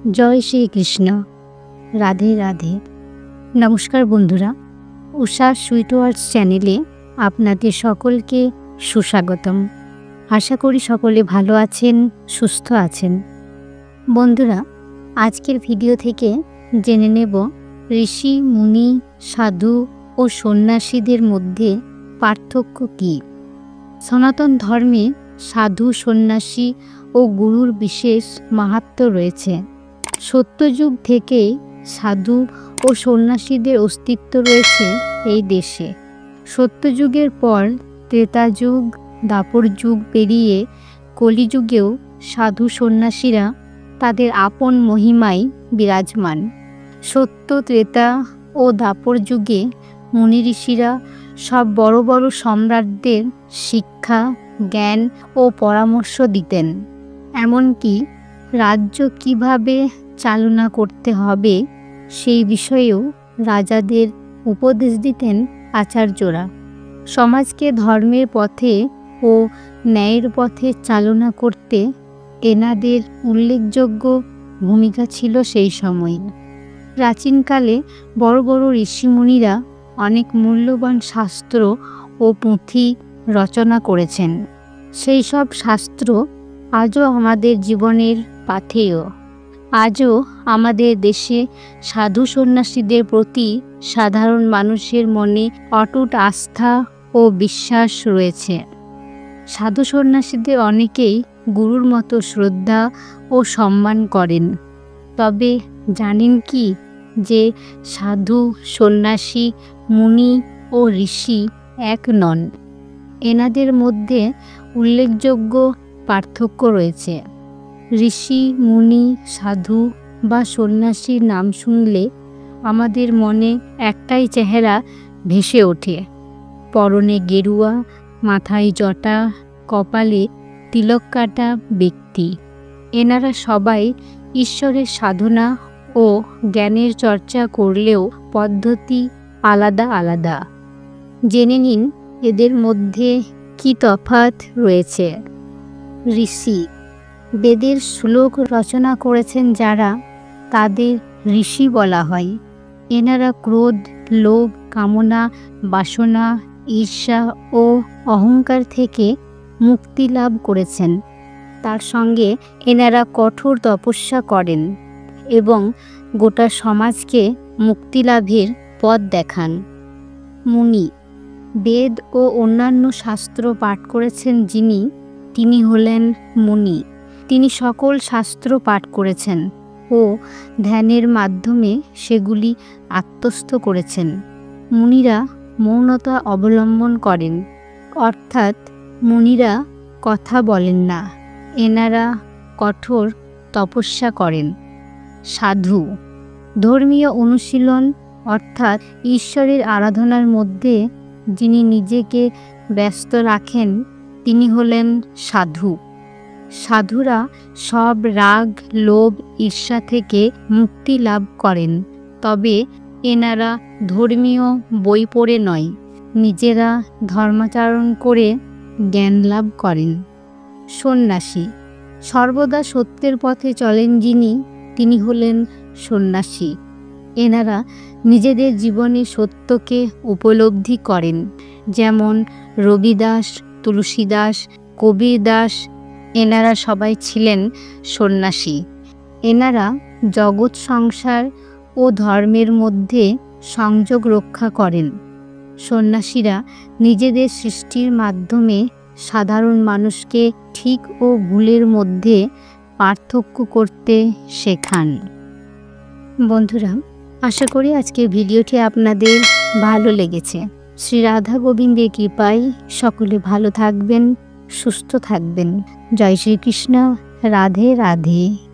জয় শ্রীকৃষ্ণ। রাধে রাধে। নমস্কার বন্ধুরা, উষা সুইট ওয়ার্ডস চ্যানেলে আপনাদের সকলকে সুস্বাগতম। আশা করি সকলে ভালো আছেন, সুস্থ আছেন। বন্ধুরা, আজকের ভিডিও থেকে জেনে নেব ঋষি, মুনি, সাধু ও সন্ন্যাসীদের মধ্যে পার্থক্য কী। সনাতন ধর্মে সাধু, সন্ন্যাসী ও গুরুর বিশেষ মাহাত্ম্য রয়েছে। সত্যযুগ থেকেই সাধু ও সন্ন্যাসীদের অস্তিত্ব রয়েছে এই দেশে। সত্যযুগের পর ত্রেতাযুগ, দ্বাপর যুগ পেরিয়ে কলিযুগেও সাধু সন্ন্যাসীরা তাদের আপন মহিমায় বিরাজমান। সত্য, ত্রেতা ও দ্বাপর যুগে মুনি ঋষিরা সব বড় বড় সম্রাটদের শিক্ষা, জ্ঞান ও পরামর্শ দিতেন। এমনকি রাজ্য কিভাবে চালনা করতে হবে সেই বিষয়েও রাজাদের উপদেশ দিতেন আচার্যরা। সমাজকে ধর্মের পথে ও ন্যায়ের পথে চালনা করতে এনাদের উল্লেখযোগ্য ভূমিকা ছিল সেই সময়। প্রাচীনকালে বড় বড় ঋষিমুনিরা অনেক মূল্যবান শাস্ত্র ও পুঁথি রচনা করেছেন। সেই সব শাস্ত্র আজও আমাদের জীবনের পাথেয়। আজও আমাদের দেশে সাধু সন্ন্যাসীদের প্রতি সাধারণ মানুষের মনে অটুট আস্থা ও বিশ্বাস রয়েছে। সাধু সন্ন্যাসীদের অনেকেই গুরুর মতো শ্রদ্ধা ও সম্মান করেন। তবে জানেন কি যে সাধু, সন্ন্যাসী, মুনি ও ঋষি এক নন? এনাদের মধ্যে উল্লেখযোগ্য পার্থক্য রয়েছে। ঋষি, মুনি, সাধু বা সন্ন্যাসীর নাম শুনলে আমাদের মনে একটাই চেহারা ভেসে ওঠে। পরনে গেরুয়া, মাথায় জটা, কপালে তিলক কাটা ব্যক্তি। এনারা সবাই ঈশ্বরের সাধনা ও জ্ঞানের চর্চা করলেও পদ্ধতি আলাদা আলাদা। জেনে নিন এদের মধ্যে কি তফাৎ রয়েছে। ঋষি, বেদের শ্লোক রচনা করেছেন যারা, তাদের ঋষি বলা হয়। এনারা ক্রোধ, লোভ, কামনা, বাসনা, ঈর্ষা ও অহংকার থেকে মুক্তি লাভ করেছেন। তার সঙ্গে এনারা কঠোর তপস্যা করেন এবং গোটা সমাজকে মুক্তি লাভের পথ দেখান। মুনি, বেদ ও অন্যান্য শাস্ত্র পাঠ করেছেন যিনি, তিনি হলেন মুনি। তিনি সকল শাস্ত্র পাঠ করেছেন ও ধ্যানের মাধ্যমে সেগুলি আত্মস্থ করেছেন। মুনিরা মৌনতা অবলম্বন করেন, অর্থাৎ মুনিরা কথা বলেন না। এনারা কঠোর তপস্যা করেন। সাধু, ধর্মীয় অনুশীলন অর্থাৎ ঈশ্বরের আরাধনার মধ্যে যিনি নিজেকে ব্যস্ত রাখেন তিনি হলেন সাধু। সাধুরা সব রাগ, লোভ, ঈর্ষা থেকে মুক্তি লাভ করেন। তবে এনারা ধর্মীয় বই পড়ে নয়, নিজেরা ধর্মাচরণ করে জ্ঞান লাভ করেন। সন্ন্যাসী, সর্বদা সত্যের পথে চলেন যিনি, তিনি হলেন সন্ন্যাসী। এনারা নিজেদের জীবনে সত্যকে উপলব্ধি করেন। যেমন রবিদাস, তুলসীদাস, কবিরদাস, এনারা সবাই ছিলেন সন্ন্যাসী। এনারা জগৎ সংসার ও ধর্মের মধ্যে সংযোগ রক্ষা করেন। সন্ন্যাসীরা নিজেদের সৃষ্টির মাধ্যমে সাধারণ মানুষকে ঠিক ও ভুলের মধ্যে পার্থক্য করতে শেখান। বন্ধুরা, আশা করি আজকের ভিডিওটি আপনাদের ভালো লেগেছে। শ্রী রাধা গোবিন্দের কৃপায় সকলে ভালো থাকবেন, সুস্থ থাকবেন। জয় শ্রীকৃষ্ণ। রাধে রাধে।